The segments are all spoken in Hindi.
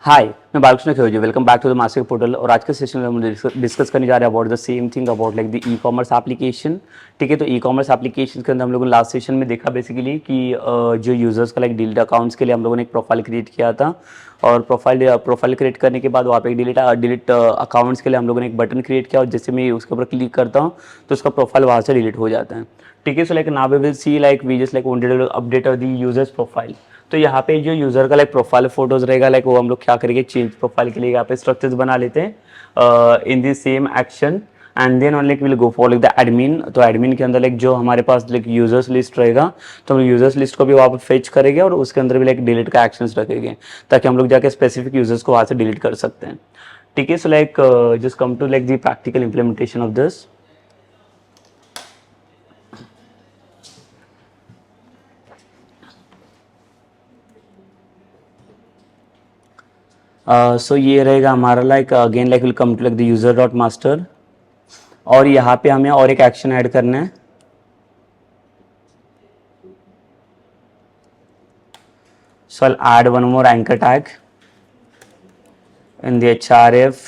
हाय, मैं Balkrishna Khevji. Welcome back to the master portal. और आज के सेशन में हम डिस्कस करने जा रहे हैं about the same thing about like the e commerce application. ठीक है, तो ई कॉमर्स एप्लीकेशन के अंदर हम लोगों ने लास्ट सेशन में देखा बेसिकली कि जो यूजर्स का लाइक डिलीट अकाउंट्स के लिए हम लोगों ने एक प्रोफाइल क्रिएट किया था। और प्रोफाइल क्रिएट करने के बाद वहाँ पे डिलीट अकाउंट्स के लिए हम लोगों ने एक बटन क्रिएट किया और जैसे मैं उसके ऊपर क्लिक करता हूँ तो उसका प्रोफाइल वहाँ से डिलीट हो जाता है। ठीक है, so like now we will see like we just like wanted to update the users profile. तो यहाँ पे जो यूजर का लाइक प्रोफाइल फोटोज रहेगा लाइक वो हम लोग क्या करेंगे, चेंज प्रोफाइल के लिए यहाँ पे स्ट्रक्चर्स बना लेते हैं in the same action. And then on like will go for like the admin. तो एडमिन के अंदर लाइक जो हमारे पास लाइक यूजर्स लिस्ट रहेगा तो हम यूजर्स लिस्ट को भी वहाँ पर फेच करेंगे और उसके अंदर भी लाइक डिलीट का एक्शंस रखेंगे ताकि हम लोग जाके स्पेसिफिक यूजर्स को वहाँ से डिलीट कर सकते हैं। ठीक है, so like just come to like the practical implementation of this. So ये रहेगा हमारा like again like will come to like the user dot master. और यहाँ पे हमें और एक एक्शन ऐड करना है। So I'll add one more anchor tag in the href.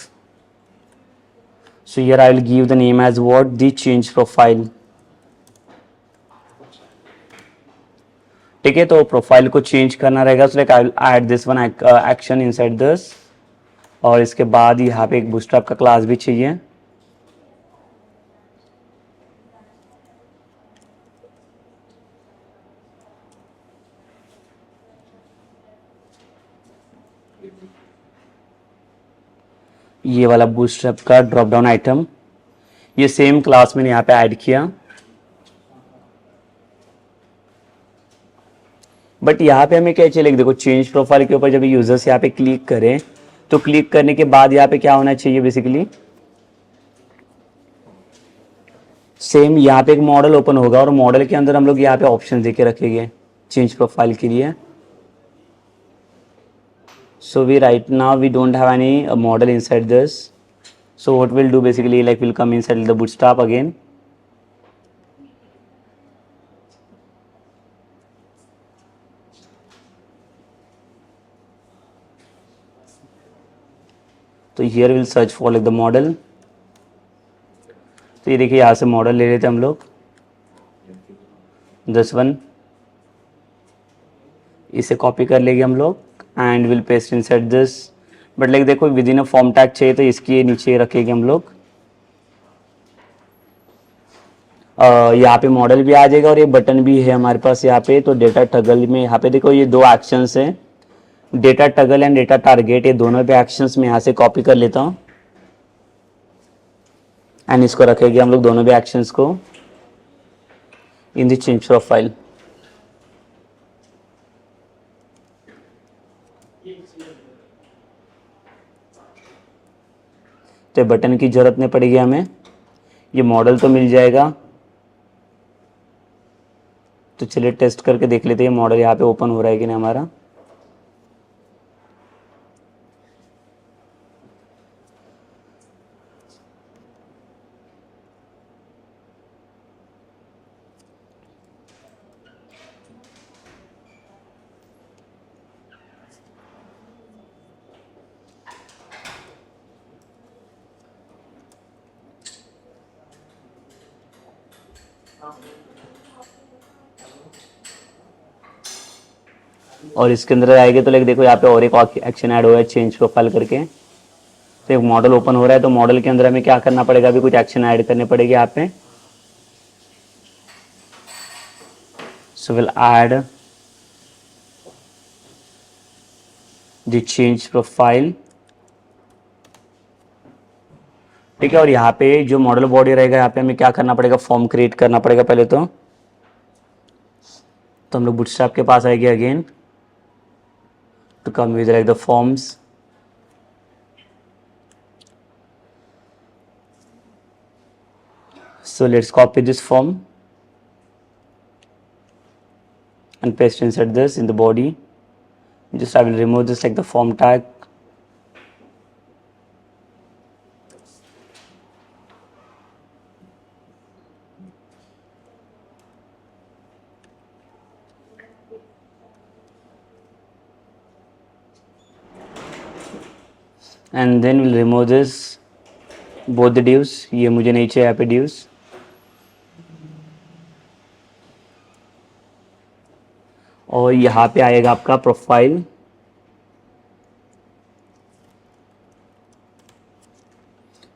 So here I will give the name as what, the change profile. ठीक है, तो प्रोफाइल को चेंज करना रहेगा। So like I will add this one action inside this. और इसके बाद यहाँ पे एक बूटस्ट्रैप का क्लास भी चाहिए। ये वाला बूटस्ट्रैप का ड्रॉप डाउन आइटम ये सेम क्लास मैंने यहाँ पे ऐड किया। बट यहाँ पे हमें क्या चाहिए, देखो चेंज प्रोफाइल के ऊपर जब यूजर्स यहाँ पे क्लिक करें तो क्लिक करने के बाद यहाँ पे क्या होना चाहिए, बेसिकली सेम यहाँ पे एक मॉडल ओपन होगा और मॉडल के अंदर हम लोग यहाँ पे ऑप्शन देके रखेंगे चेंज प्रोफाइल के लिए। So we right now we don't have any model inside this. So what will do basically like will come inside the bootstrap again. तो here will search for like the model. तो ये देखिए यहाँ से मॉडल ले लेते हम लोग, दिस वन। इसे कॉपी कर लेंगे हम लोग and will paste inside this. But like देखो within a form tag चाहिए तो इसके नीचे रखेंगे हम लोग। यहाँ पे मॉडल भी आ जाएगा और ये बटन भी है हमारे पास यहाँ पे। तो डेटा टगल में यहाँ पे देखो ये दो एक्शंस हैं, data toggle and data target. ये दोनों पे एक्शंस में यहाँ से कॉपी कर लेता हूँ एंड इसको रखेंगे हम लोग दोनों भी एक्शंस को इन द चेंज प्रोफाइल। तो बटन की जरूरत नहीं पड़ेगी हमें, ये मॉडल तो मिल जाएगा। तो चलिए टेस्ट करके देख लेते हैं मॉडल यहाँ पे ओपन हो रहा है कि नहीं हमारा। और इसके अंदर आएंगे तो लाइक देखो यहाँ पे और एक एक्शन ऐड हुआ है चेंज प्रोफाइल करके। तो एक मॉडल ओपन हो रहा है, तो मॉडल के अंदर हमें क्या करना पड़ेगा, अभी कुछ एक्शन ऐड करने पड़ेंगे यहाँ पे। So will add the change profile. ठीक है, और यहाँ पे जो मॉडल बॉडी रहेगा यहाँ पे हमें क्या करना पड़ेगा, फॉर्म क्रिएट करना पड़ेगा पहले तो हम लोग बूटस्ट्रैप के पास आएंगे again to come with like the forms. So let's copy this form and paste inside this in the body. Just I will remove this like the form tag. And then will remove this both the dues, ये मुझे नहीं चाहिए यहाँ पे ड्यूज। और यहाँ पे आएगा आपका प्रोफाइल,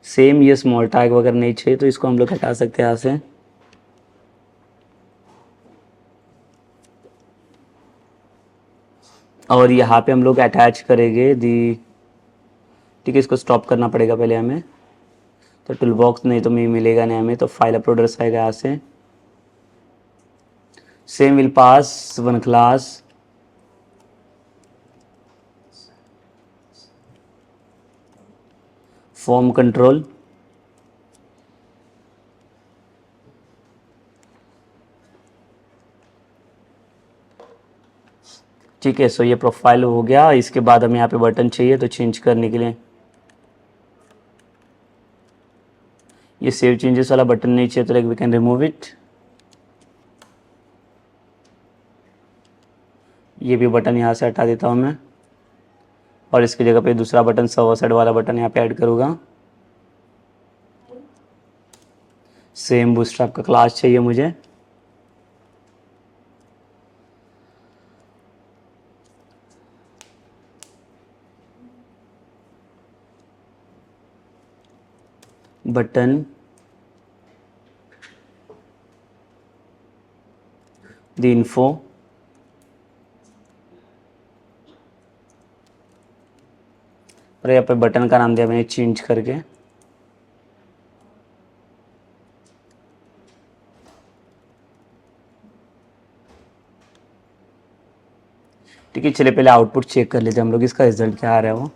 सेम ये स्मॉल टैग वगैरह नहीं चाहिए तो इसको हम लोग हटा सकते हैं यहाँ से। और यहाँ पे हम लोग अटैच करेंगे दी, ठीक है, इसको स्टॉप करना पड़ेगा पहले हमें, तो टूल बॉक्स नहीं तो मैं मिलेगा नहीं हमें, तो फाइल अपलोडर्स आएगा यहाँ से। Same will pass one class form control, ठीक है। सो ये प्रोफाइल हो गया। इसके बाद हमें यहाँ पे बटन चाहिए तो चेंज करने के लिए ये सेव चेंजेस वाला बटन नहीं चाहिए, तो like we can remove it. ये भी बटन यहाँ से हटा देता हूँ मैं, और इसकी जगह पे दूसरा बटन सर्वर साइड वाला बटन यहाँ पे ऐड करूँगा। सेम बूस्ट्रैप का क्लास चाहिए मुझे, बटन द इन्फो, और यहाँ पे बटन का नाम दिया मैंने चेंज करके, ठीक है। चलिए पहले आउटपुट चेक कर लेते हैं हम लोग, इसका रिजल्ट क्या आ रहा है वो।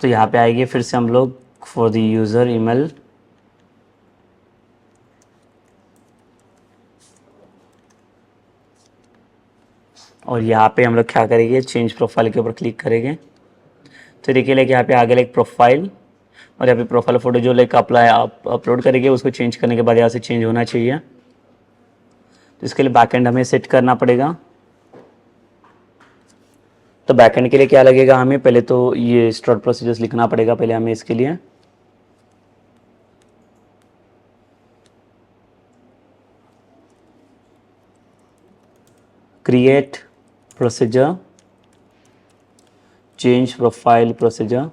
तो यहाँ पे आएगी फिर से हम लोग फॉर द यूज़र ईमेल, और यहाँ पे हम लोग क्या करेंगे, चेंज प्रोफाइल के ऊपर क्लिक करेंगे। तो देखिए लाइक यहाँ पे आगे लाइक प्रोफाइल, और यहाँ पे प्रोफाइल फ़ोटो जो लाइक अप्लाई आप अपलोड करेंगे उसको चेंज करने के बाद यहाँ से चेंज होना चाहिए। तो इसके लिए बैकएंड हमें सेट करना पड़ेगा। तो बैकएंड के लिए क्या लगेगा, हमें पहले तो ये स्टार्ट प्रोसीजर्स लिखना पड़ेगा पहले हमें इसके लिए। Create procedure, change profile procedure,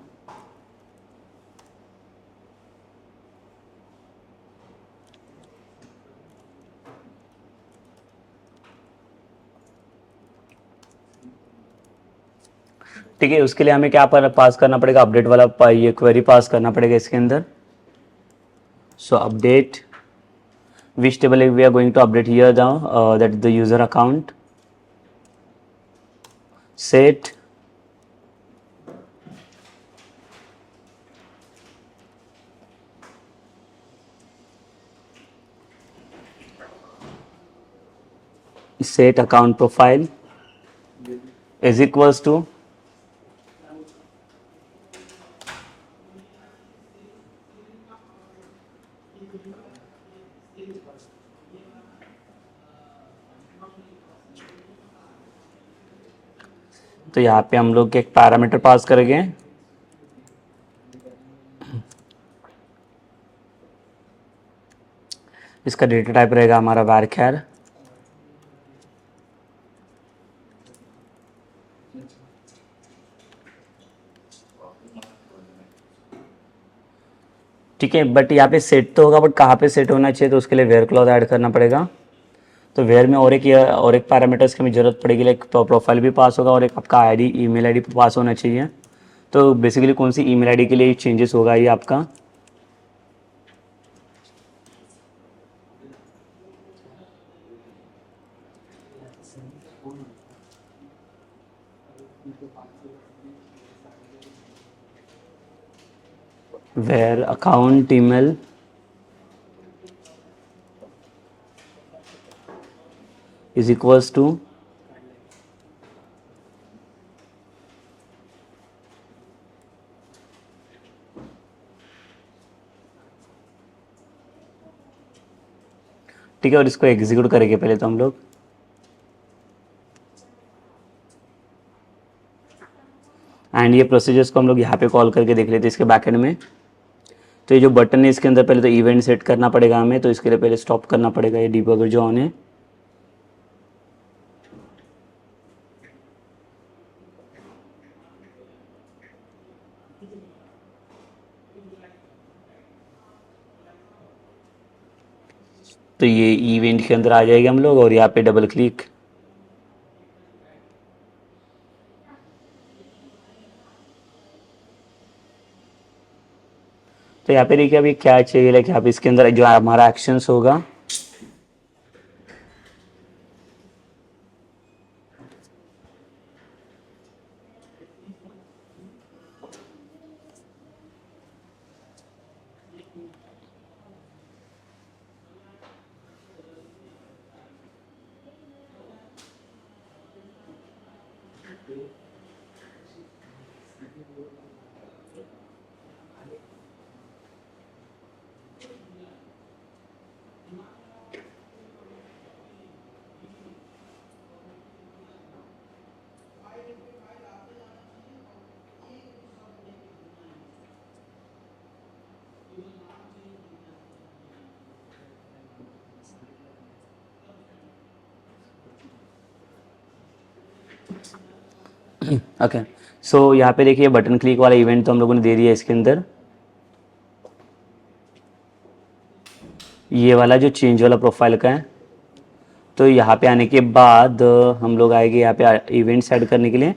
ठीक है। उसके लिए हमें क्या पास करना पड़ेगा, अपडेट वाला ये क्वेरी पास करना पड़ेगा इसके अंदर। सो update which table we are going to update here now, that is the user account, set account profile is equals to तो यहाँ पे हम लोग एक पैरामीटर पास करेंगे, इसका डेटा टाइप रहेगा हमारा varchar, ठीक है। बट यहाँ पे सेट तो होगा, बट कहाँ पे सेट होना चाहिए, तो उसके लिए वेयर क्लॉज ऐड करना पड़ेगा। तो वेयर में और एक पैरामीटर्स की हमें ज़रूरत पड़ेगी, लाइक प्रोफाइल भी पास होगा और एक आपका आईडी ईमेल आईडी पास होना चाहिए। तो बेसिकली कौन सी ईमेल आईडी के लिए चेंजेस होगा ये आपका, where account email is equals to ठीक है, और इसको एग्जीक्यूट करेंगे पहले तो हम लोग। एंड ये प्रोसीजर्स को हम लोग यहाँ पे कॉल करके देख लेते हैं इसके बैकएंड में। तो ये जो बटन है इसके अंदर पहले तो इवेंट सेट करना पड़ेगा हमें, तो इसके लिए पहले स्टॉप करना पड़ेगा ये डिबगर जो ऑन है। तो ये इवेंट के अंदर आ जाएगा हम लोग, और यहाँ पे डबल क्लिक। तो यहाँ पे देखिए अभी क्या चाहिए, लाइक यहाँ पे इसके अंदर जो हमारा एक्शंस होगा, ओके। सो यहाँ पे देखिए बटन क्लिक वाला इवेंट तो हम लोगों ने दे दिया इसके अंदर। ये वाला जो चेंज वाला प्रोफाइल का है, तो यहाँ पे आने के बाद हम लोग आएंगे यहाँ पे इवेंट्स ऐड करने के लिए।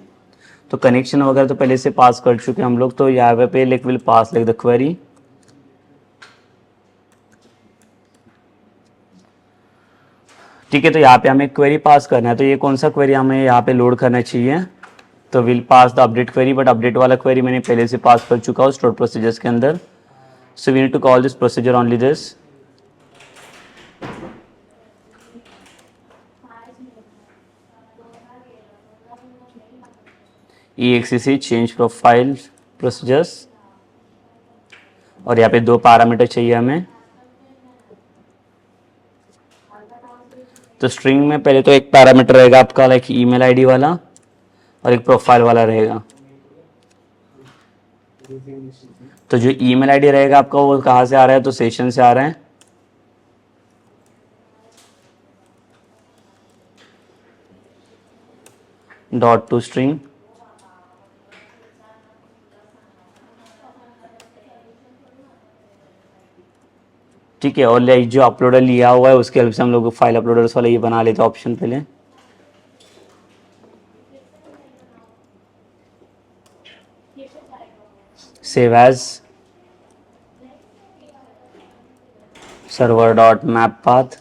तो कनेक्शन वगैरह तो पहले से पास कर चुके हैं हम लोग, तो यहाँ पे like will pass like the query. ठीक है, तो यहाँ पे हमें क्वेरी पास करना है, तो ये कौन सा क्वेरी हमें यहाँ पे लोड करना चाहिए, तो will pass the update query, but update वाला क्वेरी मैंने पहले से पास कर चुका हूँ स्टोर प्रोसीजर्स के अंदर। So we need to call this procedure only this. EXEC change profile procedures, और यहाँ पे 2 पैरामीटर चाहिए हमें। तो स्ट्रिंग में पहले तो एक पैरामीटर रहेगा आपका लाइक ईमेल आईडी वाला, और एक प्रोफाइल वाला रहेगा। तो जो ईमेल आईडी रहेगा आपका वो कहाँ से आ रहा है, तो सेशन से आ रहा है। डॉट टू स्ट्रिंग, ठीक है। और लाइक जो अपलोडर लिया हुआ है उसके हेल्प से हम लोग फाइल अपलोडर्स वाला ये बना लेते हैं ऑप्शन पहले। Save as server dot map path,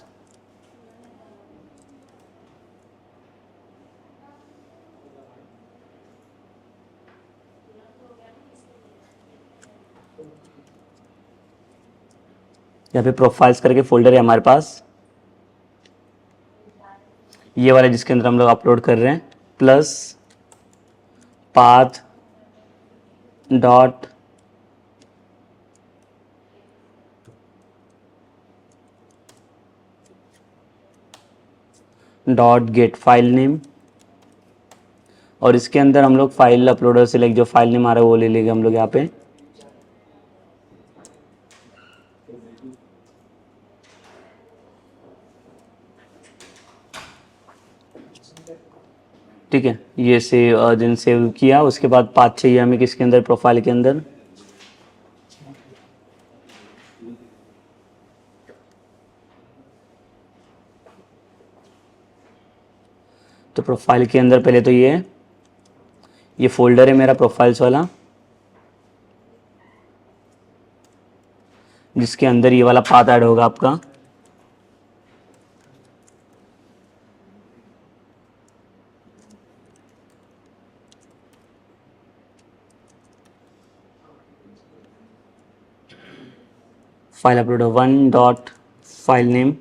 यहाँ पे प्रोफाइल्स करके फोल्डर है हमारे पास, ये वाला जिसके अंदर हम लोग अपलोड कर रहे हैं, plus path dot gate file name, और इसके अंदर हम लोग फाइल अपलोडर से लाइक जो फाइल नेम आ रहा है वो ले लेंगे हम लोग यहाँ पे। ठीक है, ये सेव किया। उसके बाद पाथ चाहिए हमें किसके अंदर, प्रोफाइल के अंदर। तो प्रोफाइल के अंदर पहले तो ये फोल्डर है मेरा प्रोफाइल्स वाला, जिसके अंदर ये वाला पाथ ऐड होगा आपका। File uploader 1 dot file name.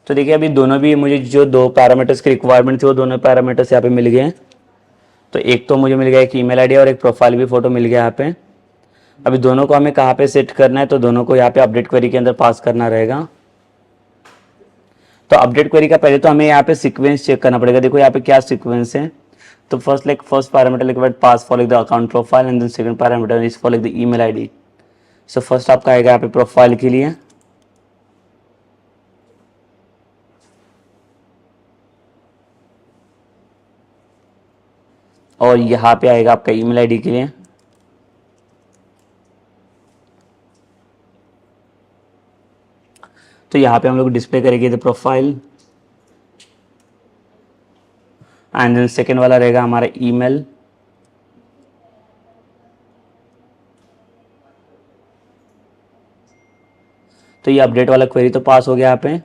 तो देखिए अभी दोनों भी मुझे जो 2 पैरामीटर्स की रिक्वायरमेंट थी वो दोनों पैरामीटर्स यहाँ पे मिल गए। तो एक तो मुझे मिल गया एक ईमेल आईडी और एक प्रोफाइल भी फोटो मिल गया यहाँ पे। अभी दोनों को हमें कहाँ पे सेट करना है, तो दोनों को यहाँ पे अपडेट क्वेरी के अंदर पास करना रहेगा। तो अपडेट क्वेरी का पहले तो हमें यहाँ पे सीक्वेंस चेक करना पड़ेगा। देखो यहाँ पे क्या सीक्वेंस है। तो first parameter like pass for like the account profile and then second parameter is for like the email ID. So first आपका आएगा यहाँ पे प्रोफाइल के लिए, और यहाँ पे आएगा आपका ईमेल आईडी के लिए। तो यहाँ पे हम लोग डिस्प्ले करेंगे the profile and then second वाला रहेगा हमारा ईमेल। तो ये अपडेट वाला क्वेरी तो पास हो गया यहाँ पे।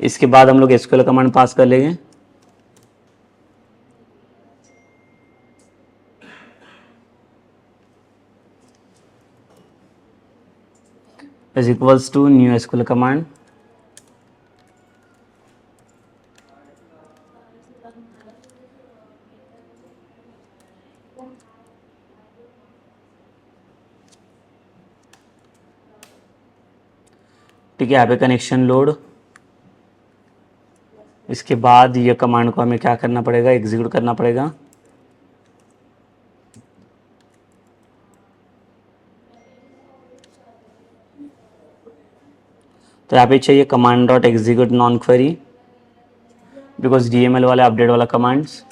इसके बाद हम लोग एसक्यूएल कमांड पास कर लेंगे। Is equals to new SQL command. ठीक है, यहाँ पे कनेक्शन लोड। इसके बाद ये कमांड को हमें क्या करना पड़ेगा, एग्जीक्यूट करना पड़ेगा। तो यहाँ पे चाहिए command dot execute non query, because DML वाला अपडेट वाला कमांड्स।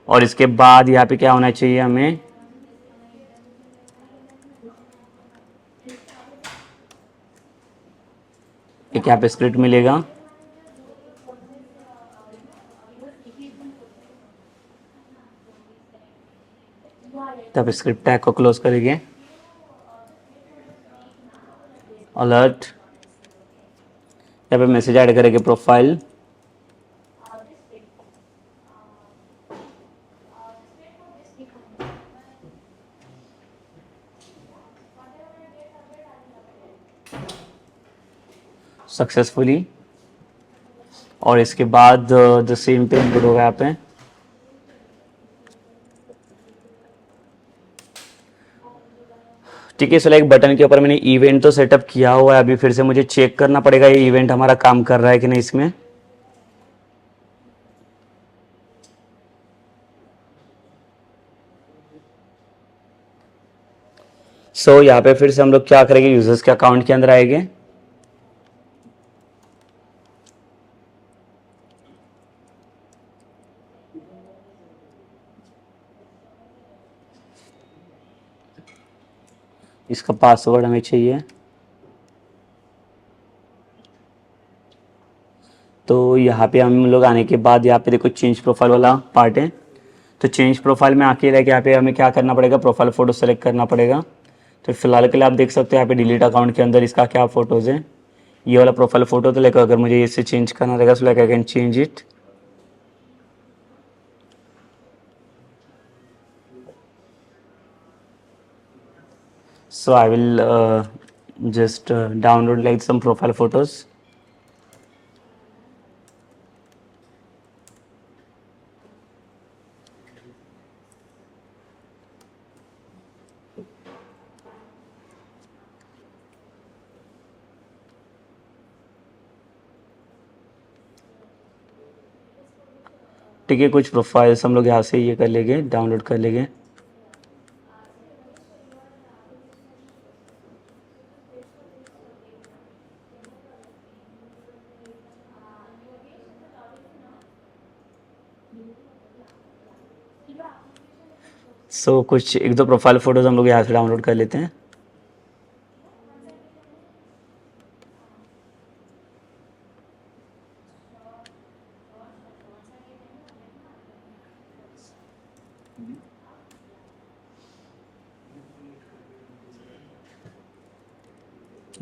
और इसके बाद यहाँ पे क्या होना चाहिए, हमें एक यहाँ पे स्क्रिप्ट मिलेगा। तो आप स्क्रिप्ट टैग को क्लोज करेंगे। अलर्ट, यहाँ पे मैसेज ऐड करेंगे प्रोफाइल। सक्सेसफुली। और इसके बाद द सेम पे इनपुट होगा यहाँ पे। ठीक है, सिलेक्ट बटन के ऊपर मैंने इवेंट तो सेटअप किया हुआ है। अभी फिर से मुझे चेक करना पड़ेगा ये इवेंट हमारा काम कर रहा है कि नहीं इसमें। सो यहाँ पे फिर से हम लोग क्या करेंगे, यूजर्स के अकाउंट के अंदर आएंगे। इसका पासवर्ड हमें चाहिए। तो यहाँ पे हम लोग आने के बाद यहाँ पे देखो चेंज प्रोफाइल वाला पार्ट है। तो चेंज प्रोफाइल में आके रह के यहाँ पे हमें क्या करना पड़ेगा, प्रोफाइल फोटो सेलेक्ट करना पड़ेगा। तो फिलहाल के लिए आप देख सकते हो यहाँ पे डिलीट अकाउंट के अंदर इसका क्या फोटोज़ है। ये वाला प्रोफाइल फोटो, तो लेकर अगर मुझे इससे चेंज करना रहेगा, so like I can change it. So I will just download like some profile photos. ठीक है, कुछ प्रोफाइल्स हम लोग यहाँ से ये कर लेंगे, डाउनलोड कर लेंगे। सो कुछ एक दो प्रोफाइल फ़ोटोज़ हम लोग यहाँ से डाउनलोड कर लेते हैं।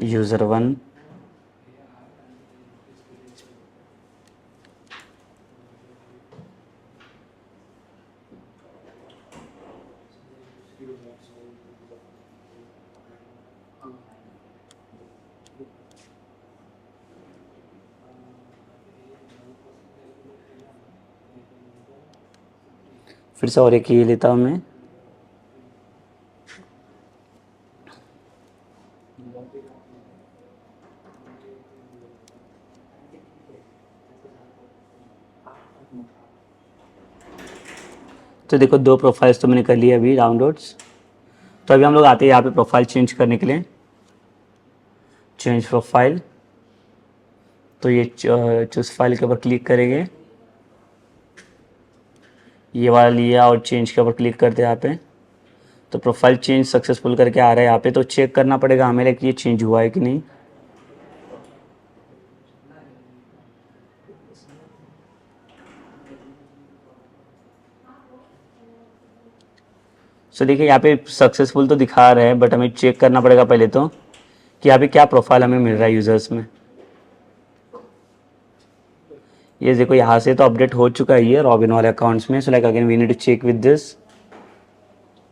यूज़र 1, फिर से और एक ये लेता हूँ मैं। तो देखो 2 प्रोफाइल्स तो मैंने कर लिया अभी डाउनलोड्स। तो अभी हम लोग आते हैं यहाँ पे प्रोफाइल चेंज करने के लिए, चेंज प्रोफाइल। तो ये चूज फाइल के ऊपर क्लिक करेंगे, ये वाला लिया और चेंज के ऊपर क्लिक करते हैं यहाँ पे। तो प्रोफाइल चेंज सक्सेसफुल करके आ रहा है यहाँ पे। तो चेक करना पड़ेगा हमें कि ये चेंज हुआ है कि नहीं। सो देखिए यहाँ पे सक्सेसफुल तो दिखा रहा है, बट हमें चेक करना पड़ेगा पहले तो कि यहाँ पे क्या प्रोफाइल हमें मिल रहा है यूज़र्स में। ये देखो यहाँ से तो अपडेट हो चुका है ये रॉबिन वाले अकाउंट्स में। So like again we need to check with this.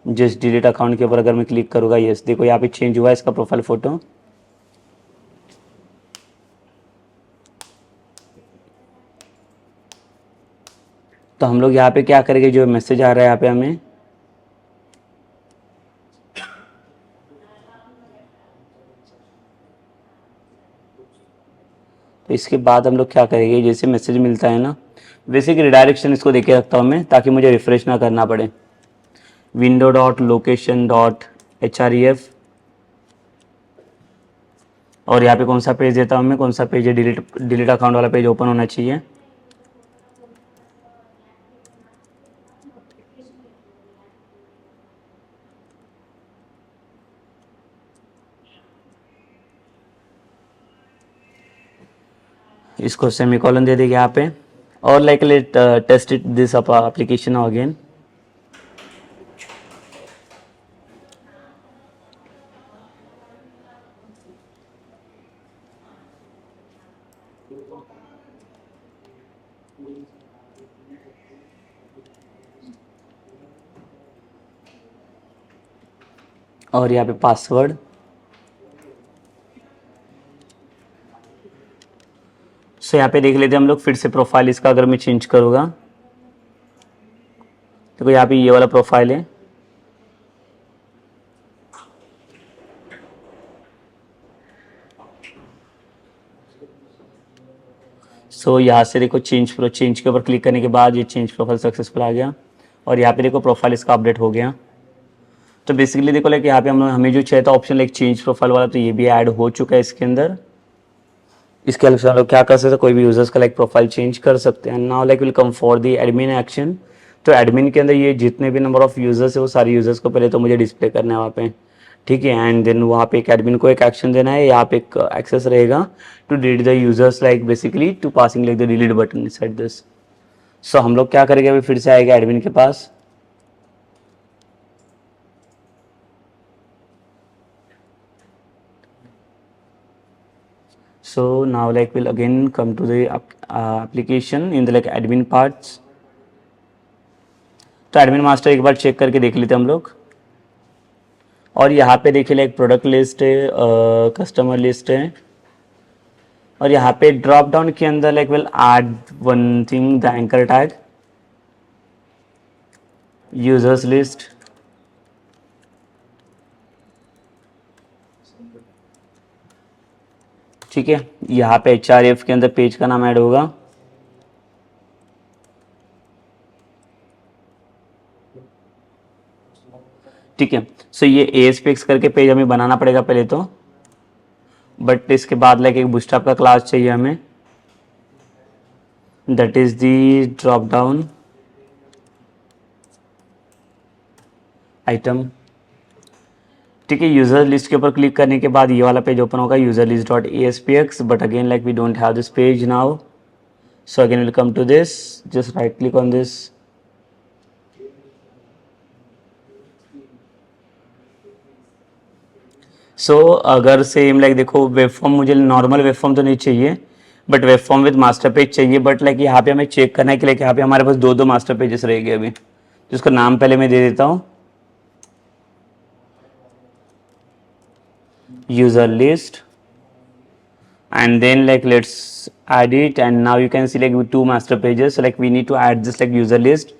Just delete account के ऊपर अगर मैं क्लिक करूँगा, यस देखो यहाँ पे चेंज हुआ है इसका प्रोफाइल फ़ोटो। तो हम लोग यहाँ पे क्या करेंगे, जो मैसेज आ रहा है यहाँ पे हमें, तो इसके बाद हम लोग क्या करेंगे, जैसे मैसेज मिलता है ना, वैसे कि रिडायरेक्शन इसको देके रखता हूँ मैं ताकि मुझे रिफ्रेश ना करना पड़े। Window dot location dot HREF, और यहाँ पे कौन सा पेज देता हूँ मैं, कौन सा पेज है, डिलीट अकाउंट वाला पेज ओपन होना चाहिए। इसको सेमीकोलन दे देंगे यहाँ पे। और like let test it this application again. और यहाँ पे पासवर्ड। सो यहाँ पे देख लेते हैं हम लोग फिर से प्रोफाइल इसका, अगर मैं चेंज करूँगा देखो यहाँ पे ये वाला प्रोफाइल है। सो यहाँ से देखो चेंज के ऊपर क्लिक करने के बाद ये चेंज प्रोफाइल सक्सेसफुल आ गया। और यहाँ पे देखो प्रोफाइल इसका अपडेट हो गया। तो बेसिकली देखो लाइक यहाँ पे हमें जो चाहिए था ऑप्शन लाइक चेंज प्रोफाइल वाला, तो ये भी ऐड हो चुका है इसके अंदर। इसके अलावा हम लोग क्या कर सकते हैं, कोई भी यूजर्स का लाइक प्रोफाइल चेंज कर सकते हैं। Now like will come for the admin action. तो एडमिन के अंदर ये जितने भी नंबर ऑफ यूजर्स है वो सारे यूजर्स को पहले तो मुझे डिस्प्ले करना है वहाँ पे, ठीक है। एंड देन वहाँ पे एक एडमिन को एक एक्शन देना है, यहाँ पे एक एक्सेस रहेगा to delete the users, like basically to passing like the delete button set this. So हम लोग क्या करेंगे, अभी फिर से आएगा एडमिन के पास। So now like we'll again come to the application in the like admin parts. तो एडमिन मास्टर एक बार चेक करके देख लेते हैं हम लोग। और यहाँ पे देखिए लाइक प्रोडक्ट लिस्ट है, कस्टमर लिस्ट है, और यहाँ पे ड्रॉप डाउन के अंदर like will add one thing, the anchor tag, users list, ठीक है। यहाँ पे HRF के अंदर पेज का नाम ऐड होगा, ठीक है। सो ये ASPX करके पेज हमें बनाना पड़ेगा पहले तो, बट इसके बाद लाइक एक बूटस्ट्रैप का क्लास चाहिए हमें, that is the drop down item, ठीक है। यूजर लिस्ट के ऊपर क्लिक करने के बाद ये वाला पेज ओपन होगा, user list dot ASPX, but again like we don't have this page now. So again will come to this, just right click on this. So अगर सेम लाइक देखो वेब फॉर्म, मुझे नॉर्मल वेब फॉर्म तो नहीं चाहिए, but web form with master page चाहिए। बट लाइक यहाँ पे हमें चेक करना है कि लाइक यहाँ पे हमारे पास दो मास्टर पेजेस रहेंगे अभी, जिसका नाम पहले मैं दे देता हूँ, user list, and then like let's add it, and now you can see like with 2 master pages. So like we need to add this like user list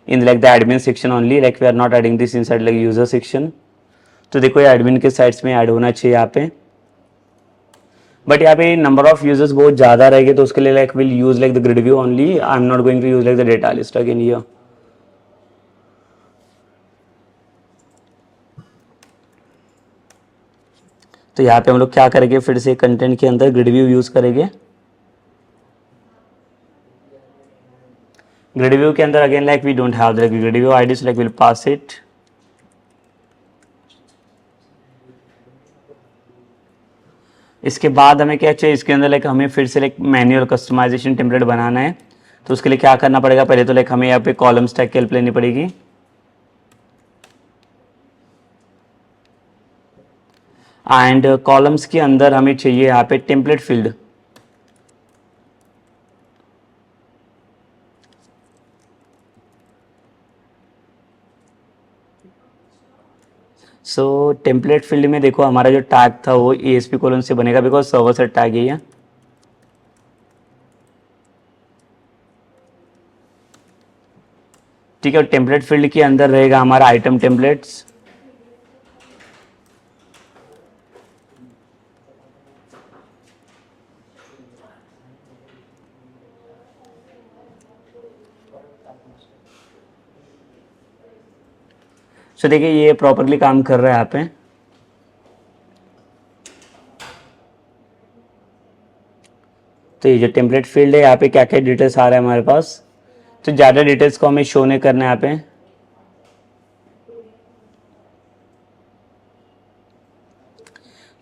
in like the admin section only, like we are not adding this inside like user section. तो देखो ये एडमिन के साइट्स में ऐड होना चाहिए यहाँ पे, बट यहाँ पे नंबर ऑफ यूजर्स बहुत ज़्यादा रहेंगे, तो उसके लिए like will use like the grid view only. I am not going to use like the data list again here. तो यहाँ पे हम लोग क्या करेंगे, फिर से कंटेंट के अंदर ग्रिड व्यू यूज़ करेंगे। ग्रिड व्यू के अंदर again like we don't have the grid view ID, so like will pass it. इसके बाद हमें क्या चाहिए, इसके अंदर लाइक हमें फिर से लाइक मैन्युअल कस्टमाइजेशन टेम्पलेट बनाना है। तो उसके लिए क्या करना पड़ेगा, पहले तो लाइक हमें यहाँ पे कॉलम स्टैक की हेल्प लेनी पड़ेगी। एंड कॉलम्स के अंदर हमें चाहिए यहाँ पे टेम्पलेट फील्ड। सो टेम्पलेट फील्ड में देखो हमारा जो टैग था वो ASP कोलन से बनेगा, बिकॉज सर्वर से टैग है ये। ठीक है, टेम्पलेट फील्ड के अंदर रहेगा हमारा आइटम टेम्पलेट्स। सो देखिए ये प्रॉपरली काम कर रहा है यहाँ पे। तो ये जो टेम्पलेट फील्ड है यहाँ पे क्या क्या डिटेल्स आ रहा है हमारे पास, तो ज़्यादा डिटेल्स को हमें शो नहीं करना है यहाँ पे।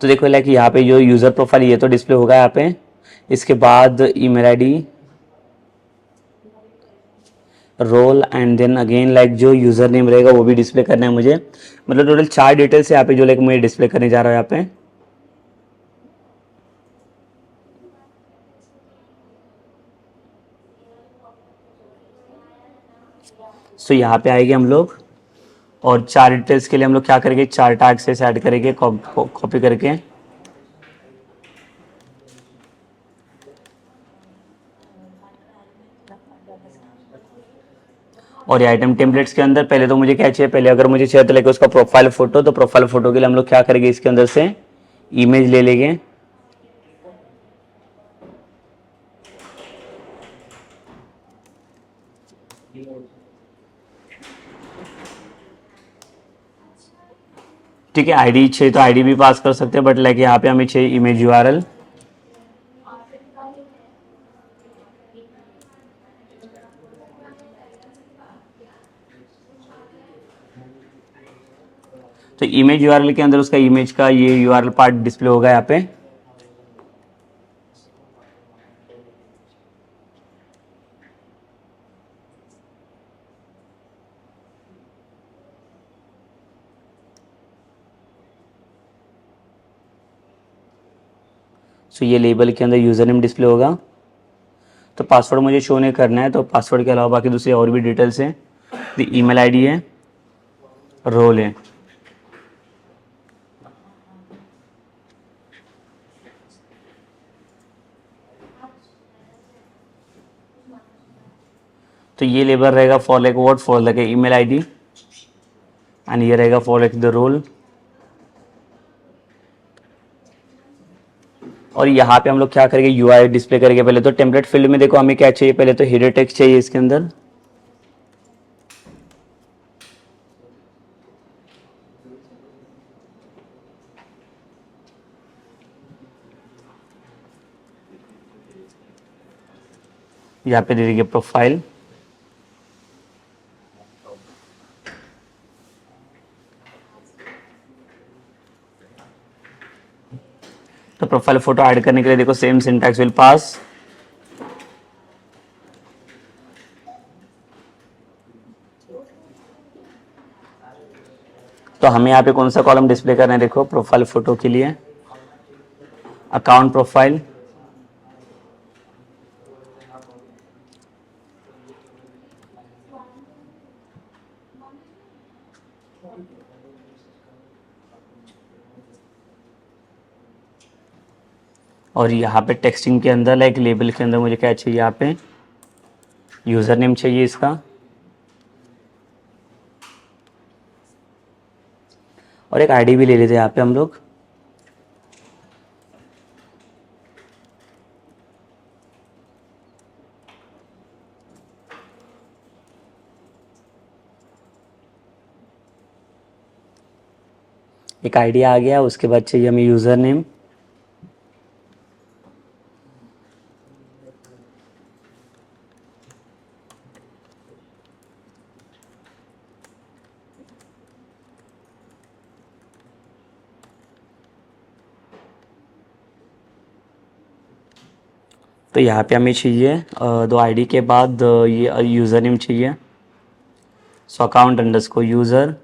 तो देखो लाइक यहाँ पे जो यूज़र प्रोफाइल ये तो डिस्प्ले होगा यहाँ पे। इसके बाद email ID, role and then again like जो यूज़र नेम रहेगा वो भी डिस्प्ले करना है मुझे। मतलब टोटल 4 डिटेल्स है यहाँ पे जो लाइक मैं डिस्प्ले करने जा रहा हूँ यहाँ पे। सो यहाँ पे आएंगे हम लोग और 4 डिटेल्स के लिए हम लोग क्या करेंगे, 4 टैग से ऐड करेंगे कॉपी करके। और ये आइटम टेम्पलेट्स के अंदर पहले तो मुझे क्या चाहिए, पहले अगर मुझे चाहिए तो लेके उसका प्रोफाइल फोटो, तो प्रोफाइल फोटो के लिए हम लोग क्या करेंगे, इसके अंदर से इमेज ले लेंगे। ठीक है, आईडी चाहिए तो आईडी भी पास कर सकते हैं, बट लाइक यहाँ पे हमें चाहिए इमेज URL। तो इमेज URL के अंदर उसका इमेज का ये URL पार्ट डिस्प्ले होगा यहाँ पे। सो ये लेबल के अंदर यूज़र नेम डिस्प्ले होगा। तो पासवर्ड मुझे शो नहीं करना है, तो पासवर्ड के अलावा बाकी दूसरी और भी डिटेल्स हैं। द ईमेल आईडी है, रोल है। तो ये लेबल रहेगा for like what, for like email ID, and ये रहेगा फॉर लाइक द रोल। और यहाँ पे हम लोग क्या करेंगे, UI डिस्प्ले करेंगे। पहले तो टेम्पलेट फील्ड में देखो हमें क्या चाहिए, पहले तो हेडर टेक्स्ट चाहिए इसके अंदर। यहाँ पे दे देंगे प्रोफाइल। तो प्रोफाइल फोटो ऐड करने के लिए देखो सेम सिंटैक्स विल पास। तो हमें यहाँ पे कौन सा कॉलम डिस्प्ले करना है, देखो प्रोफाइल फोटो के लिए अकाउंट प्रोफाइल। और यहाँ पे टेक्सटिंग के अंदर लाइक लेबल के अंदर मुझे क्या चाहिए, यहाँ पे यूज़र नेम चाहिए इसका, और एक आईडी भी ले लेते हैं यहाँ पे हम लोग। एक आईडी आ गया, उसके बाद चाहिए हमें यूज़र नेम। तो यहाँ पे हमें चाहिए दो आईडी के बाद ये यूज़र नेम चाहिए, सो अकाउंट अंडरस्कोर यूज़र।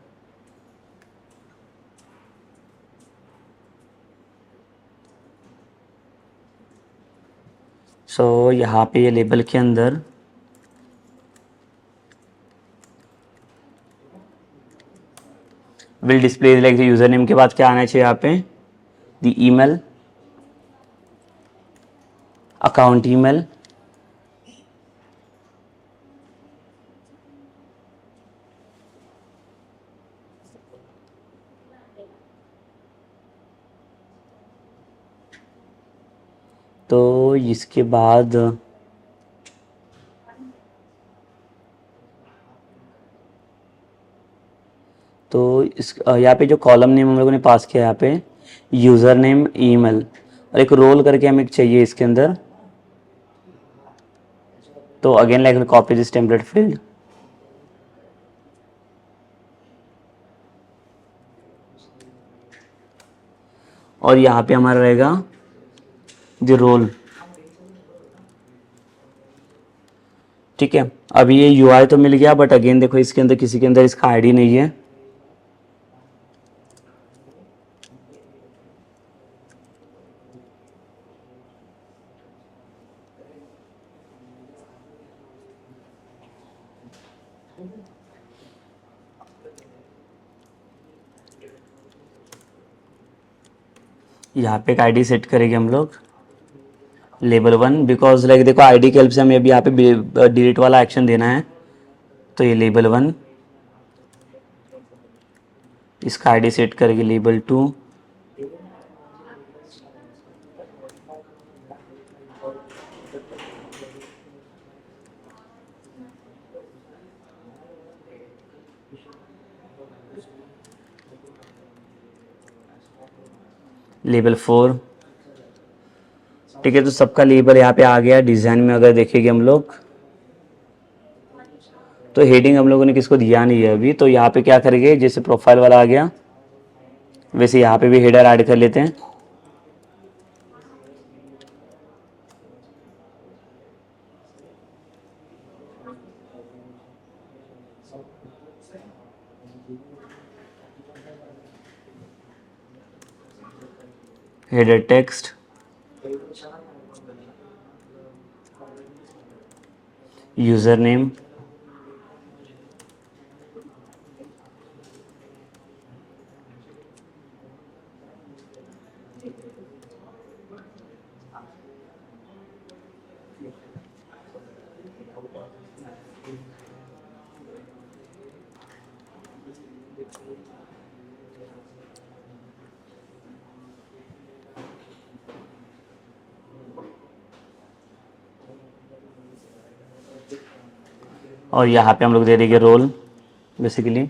सो यहाँ पे ये लेबल के अंदर will display like the user name के बाद क्या आना चाहिए यहाँ पे, द ईमेल, अकाउंट ईमेल। तो इसके बाद तो इस यहाँ पे जो कॉलम नेम हम लोगों ने पास किया यहाँ पे यूज़र नेम ईमेल, और एक रोल करके हमें चाहिए इसके अंदर। तो again like copy this template field, और यहाँ पे हमारा रहेगा द रोल। ठीक है, अभी ये यूआई तो मिल गया, बट अगेन देखो इसके अंदर किसी के अंदर इसका आईडी नहीं है। यहाँ पे एक आईडी सेट करेंगे हम लोग, लेबल 1, बिकॉज लाइक देखो आईडी के हेल्प से हमें अभी यहाँ पे डिलीट वाला एक्शन देना है। तो ये लेबल 1, इसका आईडी सेट करेंगे लेबल 2, लेबल 4। ठीक है, तो सबका लेबल यहाँ पे आ गया। डिज़ाइन में अगर देखेंगे हम लोग तो हेडिंग हम लोगों ने किसको दिया नहीं है अभी, तो यहाँ पे क्या करेंगे, जैसे प्रोफाइल वाला आ गया वैसे यहाँ पे भी हेडर ऐड कर लेते हैं। हेडर टेक्स्ट, यूज़र नेम, और यहाँ पे हम लोग दे देंगे रोल बेसिकली।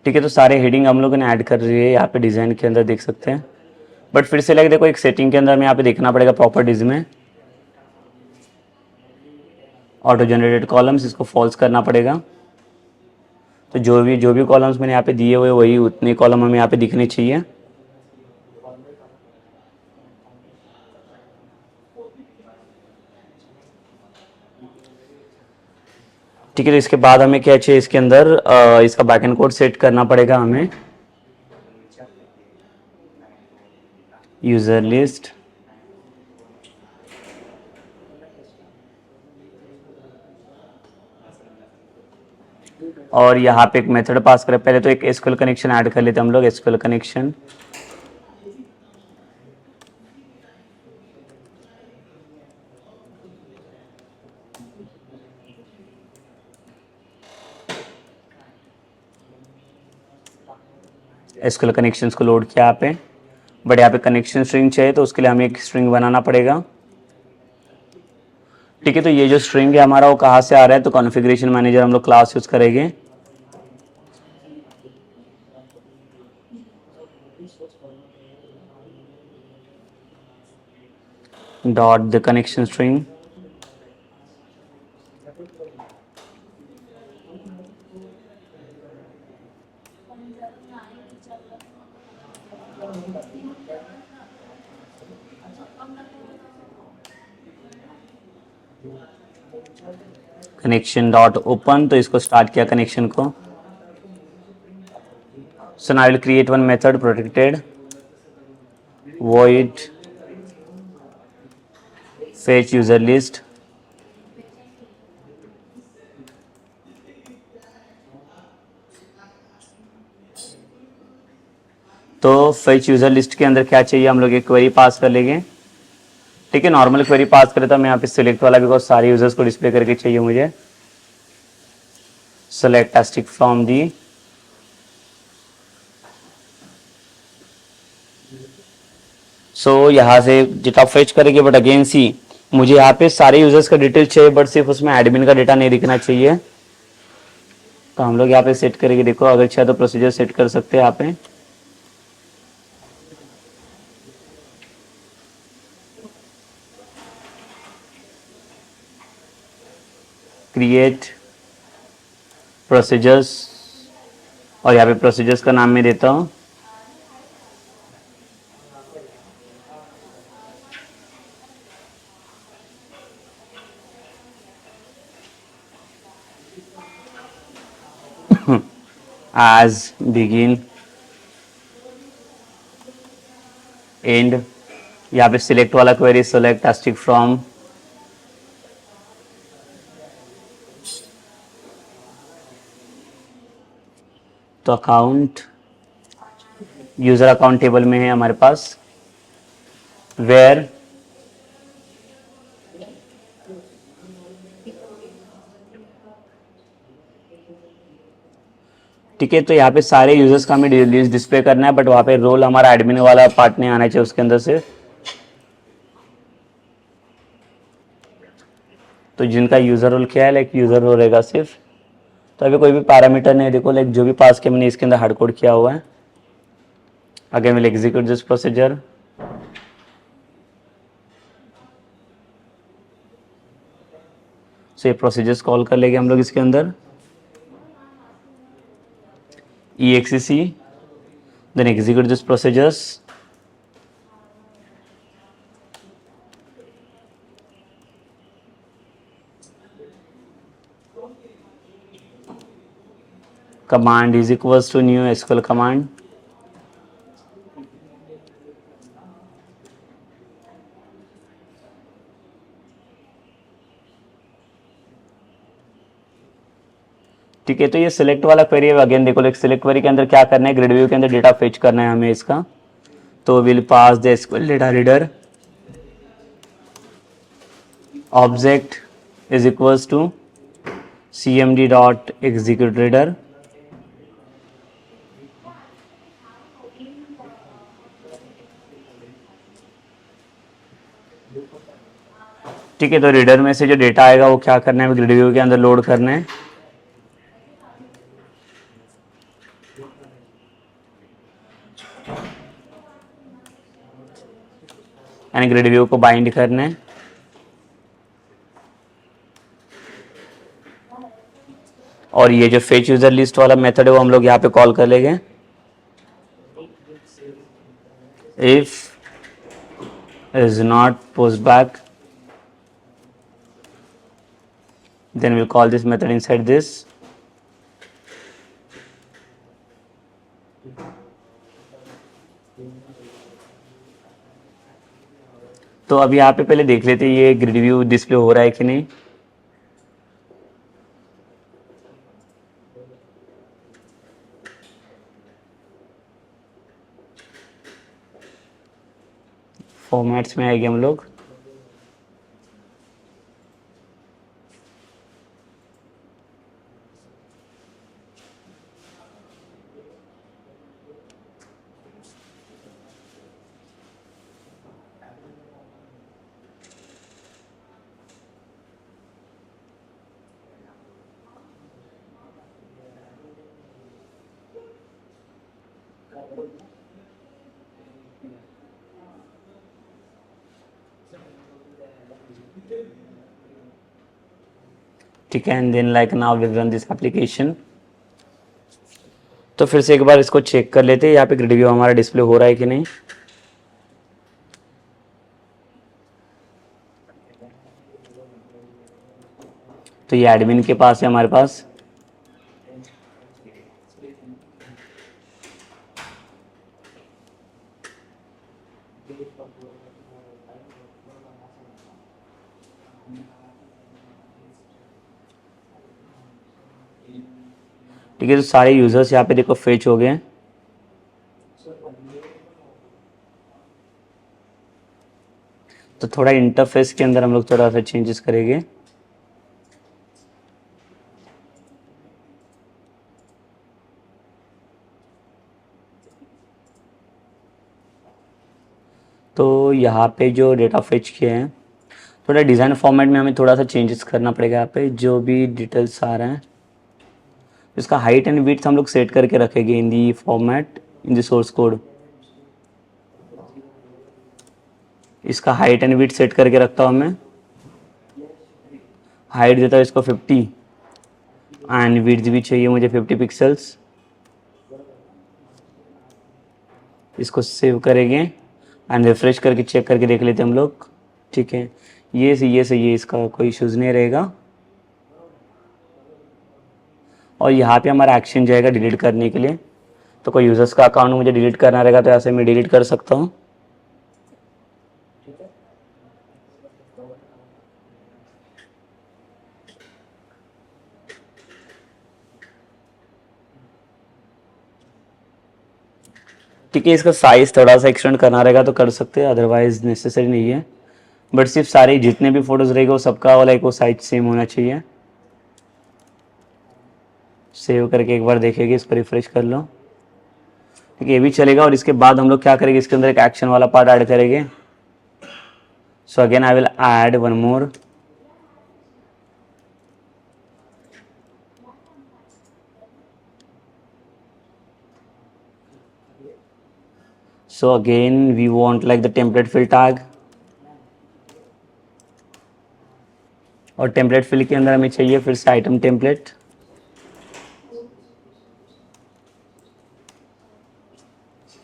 ठीक है, तो सारे हेडिंग हम लोगों ने ऐड कर रही है यहाँ पे डिज़ाइन के अंदर देख सकते हैं। बट फिर से लगे देखो एक सेटिंग के अंदर हमें यहाँ पे देखना पड़ेगा प्रॉपर्टीज में, ऑटो जनरेटेड कॉलम्स, इसको फॉल्स करना पड़ेगा। तो जो भी कॉलम्स मैंने यहाँ पे दिए हुए वही उतने कॉलम हमें यहाँ पे दिखने चाहिए। ठीक है, तो इसके बाद हमें क्या चाहिए इसके अंदर इसका बैकएंड कोड सेट करना पड़ेगा हमें। यूजर लिस्ट, और यहाँ पे एक मेथड पास करें। पहले तो एक एसक्यूएल कनेक्शन ऐड कर लेते हैं हम लोग, एसक्यूएल कनेक्शन। एसक्यूएल कनेक्शंस को लोड किया यहाँ पे, बट यहाँ पे कनेक्शन स्ट्रिंग चाहिए तो उसके लिए हमें एक स्ट्रिंग बनाना पड़ेगा। ठीक है, तो ये जो स्ट्रिंग है हमारा वो कहाँ से आ रहा है, तो कॉन्फ़िगरेशन मैनेजर हम लोग क्लास यूज़ करेंगे। Dot the connection string, connection dot open, तो इसको स्टार्ट किया कनेक्शन को। So now I will create one method protected void fetch user list, तो fetch यूजर लिस्ट के अंदर क्या चाहिए, हम लोग एक क्वेरी पास कर लेंगे। ठीक है, नॉर्मल क्वेरी पास करें तो मैं यहाँ पे सिलेक्ट वाला, बिकॉज सारे यूजर्स को डिस्प्ले करके चाहिए मुझे। सेलेक्ट टेस्टिक फ्रॉम दी, सो यहाँ से जितना फेच करेंगे, बट अगेन सी मुझे यहाँ पे सारे यूजर्स का डिटेल चाहिए, बट सिर्फ उसमें एडमिन का डेटा नहीं दिखना चाहिए। तो हम लोग यहाँ पे सेट करेंगे, देखो अगर चाहे तो प्रोसीजर सेट कर सकते हैं यहाँ पे। क्रिएट प्रोसीजर्स, और यहाँ पे प्रोसीजर्स का नाम मैं देता हूँ एज बिगिन एंड। यहाँ पे सिलेक्ट वाला क्वेरी, सेलेक्ट टेस्टिक फ्रॉम, तो अकाउंट यूजर अकाउंट टेबल में है हमारे पास, वेयर ठीक है, तो यहाँ पे सारे यूजर्स का हमें लिस्ट डिस्प्ले करना है, बट वहाँ पे रोल हमारा एडमिन वाला पार्ट नहीं आना चाहिए उसके अंदर से। तो जिनका यूजर रोल क्या है, लाइक यूजर रोल रहेगा सिर्फ। तो अभी कोई भी पैरामीटर नहीं, देखो लाइक जो भी पास किया मैंने इसके अंदर हार्ड कोड किया हुआ है। Again will execute this procedure, so ये प्रोसीजर्स कॉल कर लेंगे हम लोग इसके अंदर, exec, then execute this procedures, command is equals to new SQL command, ठीक है। तो ये सिलेक्ट वाला क्वेरी है, अगेन देखो लाइक सिलेक्ट क्वेरी के अंदर क्या करना है, ग्रिड व्यू के अंदर डेटा फेच करना है हमें इसका। तो will pass the SQL data reader, object is equals to cmd dot execute reader, ठीक है। तो रीडर में से जो डेटा आएगा वो क्या करना है, ग्रिड व्यू के अंदर लोड करना है। यानी ग्रिड व्यू को बाइंड करना है, और ये जो फेच यूजर लिस्ट वाला मेथड है वो हम लोग यहाँ पे कॉल कर लेंगे। If is not post back, then we'll call this method inside this, तो अब यहाँ पे पहले देख लेते हैं ये ग्रिड व्यू डिस्प्ले हो रहा है कि नहीं। फॉर्मेट्स में आएंगे हम लोग, ठीक है, and then like now we run this application. तो फिर से एक बार इसको चेक कर लेते हैं यहाँ पे ग्रिड व्यू हमारा डिस्प्ले हो रहा है कि नहीं। तो ये एडमिन के पास है हमारे पास। ठीक है, तो सारे यूजर्स यहाँ पे देखो फेच हो गए हैं। तो थोड़ा इंटरफेस के अंदर हम लोग थोड़ा सा चेंजेस करेंगे। तो यहाँ पे जो डेटा फेच किए हैं, थोड़ा डिज़ाइन फॉर्मेट में हमें थोड़ा सा चेंजेस करना पड़ेगा। यहाँ पे जो भी डिटेल्स आ रहे हैं, इसका हाइट एंड विड्थ हम लोग सेट करके रखेंगे in the format, in the source code. इसका हाइट एंड विड्थ सेट करके रखता हूँ मैं। हाइट देता हूँ इसको 50 एंड विड्थ भी चाहिए मुझे 50 पिक्सल्स। इसको सेव करेंगे एंड रिफ्रेश करके चेक करके देख लेते हैं हम लोग। ठीक है, ये सही है, इसका कोई इश्यूज़ नहीं रहेगा। और यहाँ पे हमारा एक्शन जाएगा डिलीट करने के लिए। तो कोई यूज़र्स का अकाउंट मुझे डिलीट करना रहेगा तो ऐसे मैं डिलीट कर सकता हूँ। ठीक है, इसका साइज़ थोड़ा सा एक्सटेंड करना रहेगा तो कर सकते हैं, अदरवाइज नेसेसरी नहीं है। बट सिर्फ सारे जितने भी फोटोज़ रहेगा वो सबका लाइक वो साइज सेम होना चाहिए। सेव करके एक बार देखेंगे, इसको रिफ्रेश कर लो। ठीक है, ये भी चलेगा। और इसके बाद हम लोग क्या करेंगे, इसके अंदर एक एक्शन वाला पार्ट ऐड करेंगे। So again I will add one more. So again we want like the template fill tag, और टेम्पलेट फिल के अंदर हमें चाहिए फिर से आइटम टेम्पलेट।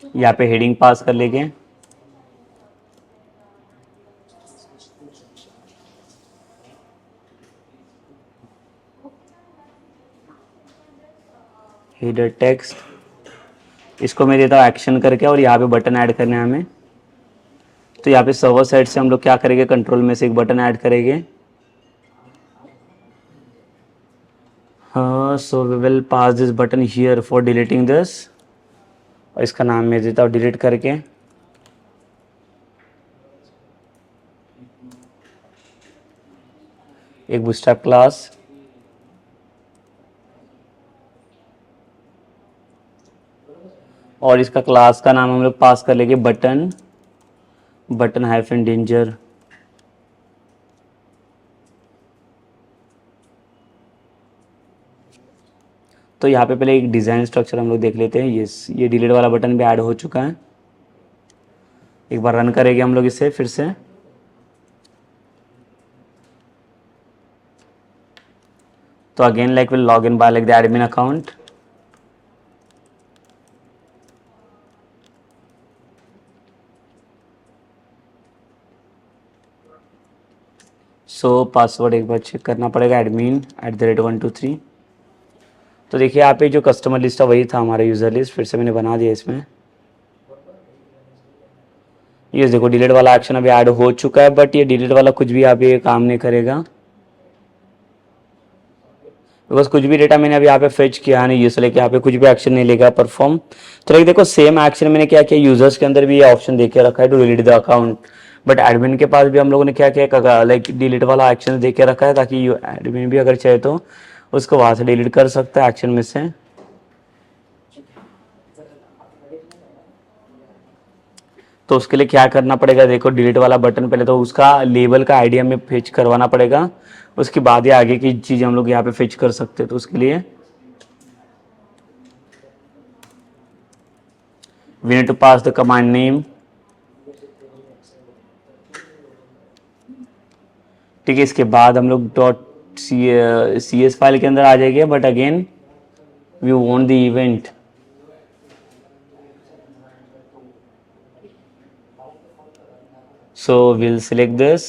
यहाँ पे हेडिंग पास कर लेंगे। हेडर टेक्स्ट, इसको मैं देता हूँ एक्शन करके, और यहाँ पे बटन ऐड करना है हमें। तो यहाँ पे सर्वर साइड से हम लोग क्या करेंगे, कंट्रोल में से एक बटन ऐड करेंगे। So we will pass this button here for deleting this, और इसका नाम मैं देता हूँ डिलीट करके। एक बूटस्ट्रैप क्लास, और इसका क्लास का नाम हम लोग पास कर लेंगे बटन हाइफन डेंजर। तो यहाँ पे पहले एक डिज़ाइन स्ट्रक्चर हम लोग देख लेते हैं। ये डिलीट वाला बटन भी ऐड हो चुका है। एक बार रन करेंगे हम लोग इसे फिर से। तो again like will log in by like the admin account. So password एक बार चेक करना पड़ेगा, admin@123। तो देखिए यहाँ पे जो कस्टमर लिस्ट है वही था हमारा यूज़र लिस्ट, फिर से मैंने बना दिया इसमें। ये देखो डिलीट वाला एक्शन अभी ऐड हो चुका है, बट ये डिलीट वाला कुछ भी यहाँ पे काम नहीं करेगा, बिकॉज कुछ भी डेटा मैंने अभी यहाँ पे फेच किया नहीं, इसलिए कि यहाँ पे कुछ भी एक्शन नहीं लेगा परफॉर्म। तो लाइक देखो सेम एक्शन मैंने क्या किया, यूजर्स के अंदर भी ये ऑप्शन देके रखा है to delete the account, but admin के पास भी हम लोगों ने क्या किया, लाइक डिलीट वाला एक्शन देके रखा है, ताकि एडमिन भी अगर चाहे तो उसको वहाँ से डिलीट कर सकता है एक्शन में से। तो उसके लिए क्या करना पड़ेगा, देखो डिलीट वाला बटन पहले तो उसका लेबल का आईडी हमें फेच करवाना पड़ेगा, उसके बाद ही आगे की चीज़ हम लोग यहाँ पे फेच कर सकते हैं। तो उसके लिए we need to pass the command name. ठीक है, इसके बाद हम लोग डॉट सी एस फाइल के अंदर आ जाएंगे, but again we want the event. So will select this,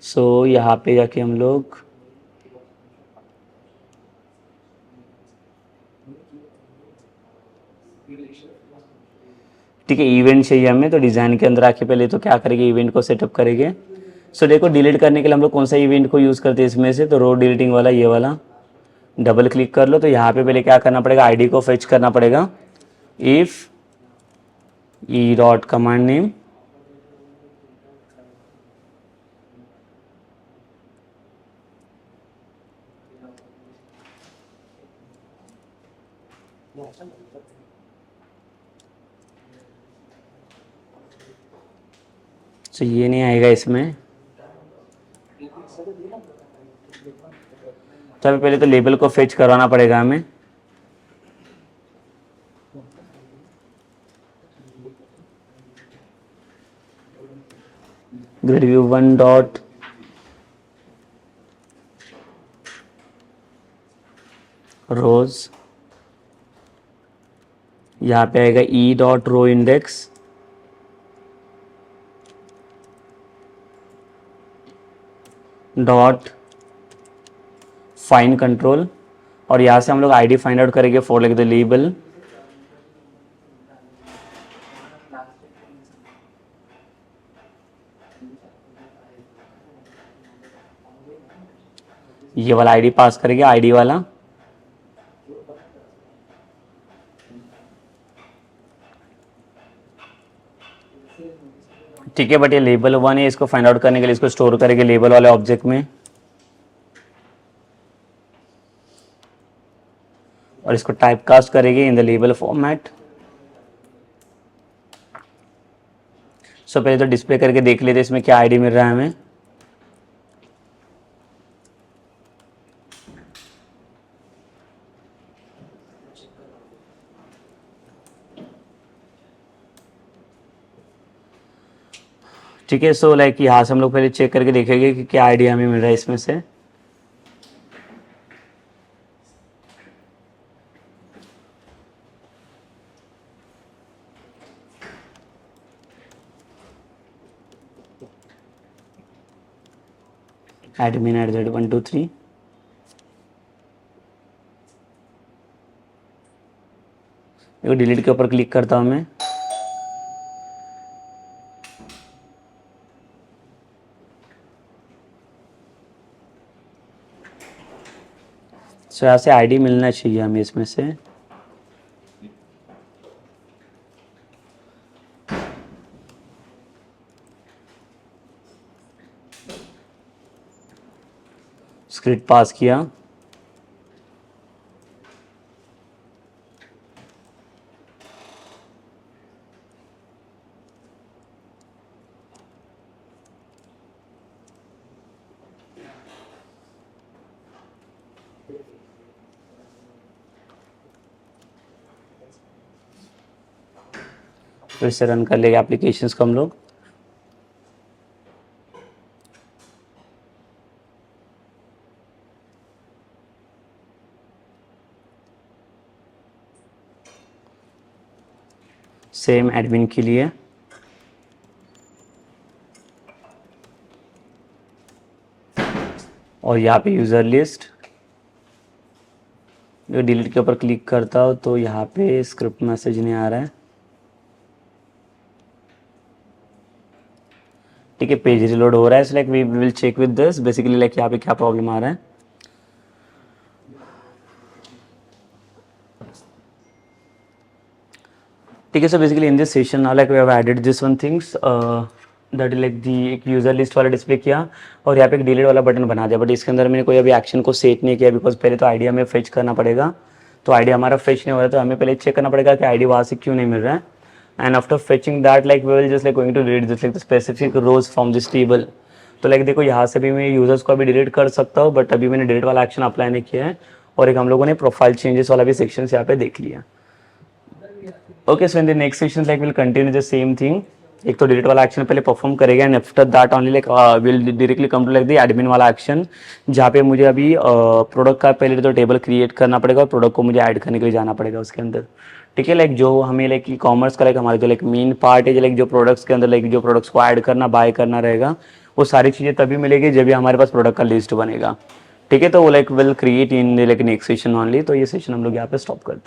so यहाँ पे जाके हम लोग ठीक है, इवेंट चाहिए हमें, तो डिज़ाइन के अंदर आके पहले तो क्या करेंगे, इवेंट को सेटअप करेंगे। सो देखो, डिलीट करने के लिए हम लोग कौन सा इवेंट को यूज़ करते हैं इसमें से, तो रो डिलीटिंग वाला, ये वाला। डबल क्लिक कर लो, तो यहाँ पे पहले क्या करना पड़ेगा, आईडी को फेच करना पड़ेगा। If E dot command name, तो ये नहीं आएगा इसमें। तो अभी पहले तो लेबल को फेच करवाना पड़ेगा हमें। ग्रिड व्यू 1 डॉट रोज, यहाँ पे आएगा e dot row index, dot find control, और यहाँ से हम लोग आईडी फाइंड आउट करेंगे फॉर लाइक द लेबल। ये वाला आईडी पास करेंगे, आईडी वाला। ठीक है, बट ये लेबल 1 है, इसको फाइंड आउट करने के लिए इसको स्टोर करेंगे लेबल वाले ऑब्जेक्ट में, और इसको टाइप कास्ट करेंगे इन द लेबल फॉर्मेट। सो पहले तो डिस्प्ले करके देख लेते इसमें क्या आईडी मिल रहा है हमें। ठीक है, सो लाइक यहाँ से हम लोग पहले चेक करके देखेंगे कि क्या आईडी हमें मिल रहा है इसमें से। एडमिन @123, देखो डिलीट के ऊपर क्लिक करता हूँ मैं। सो यहाँ से आईडी मिलना चाहिए हमें इसमें से। स्क्रिप्ट पास किया, फिर से रन कर लेंगे एप्लीकेशंस को हम लोग। सेम एडमिन के लिए और यहाँ पे यूज़र लिस्ट, डिलीट के ऊपर क्लिक करता हूँ तो यहाँ पे स्क्रिप्ट मैसेज नहीं आ रहा है। ठीक है, पेज रिलोड हो रहा है, like we will check with this basically, like यहाँ पे क्या प्रॉब्लम आ रहा है। ठीक है, so basically in this session now like we have added this one things that is like the एक यूज़र लिस्ट वाला डिस्प्ले किया और यहाँ पे एक डिलीट वाला बटन बना दिया, बट इसके अंदर मैंने कोई अभी एक्शन को सेट नहीं किया बिकॉज पहले तो आईडी हमें फेच करना पड़ेगा। तो आईडी हमारा फेच नहीं हो रहा है, तो हमें पहले चेक करना पड़ेगा कि आईडी वहाँ से क्यों नहीं मिल रहा है। And after fetching that like we will just like going to read this like the specific rows from this table. तो लाइक देखो यहाँ से भी मैं यूजर्स को अभी डिलीट कर सकता हूँ, बट अभी मैंने डिलीट वाला एक्शन अप्लाई नहीं किया है। और एक हम लोगों ने प्रोफाइल चेंजेस वाला भी सेक्शन यहाँ पे देख लिया। Okay, so in the next section like will continue the same thing. एक तो डिलीट वाला एक्शन पहले परफॉर्म करेगा and after that only like will directly come to like the admin वाला एक्शन, जहाँ पे मुझे अभी प्रोडक्ट का पहले तो टेबल क्रिएट करना पड़ेगा और प्रोडक्ट को मुझे ऐड करने के लिए जाना पड़ेगा उसके अंदर। ठीक है, लाइक जो हमें लाइक ई कॉमर्स का लाइक हमारे जो लाइक मेन पार्ट है, लाइक जो प्रोडक्ट्स के अंदर लाइक जो प्रोडक्ट्स को ऐड करना बाय करना रहेगा, वो सारी चीज़ें तभी मिलेगी जब भी हमारे पास प्रोडक्ट का लिस्ट बनेगा। ठीक है, तो वो like will create in like next session only. तो ये सेशन हम लोग यहाँ पे स्टॉप करते हैं।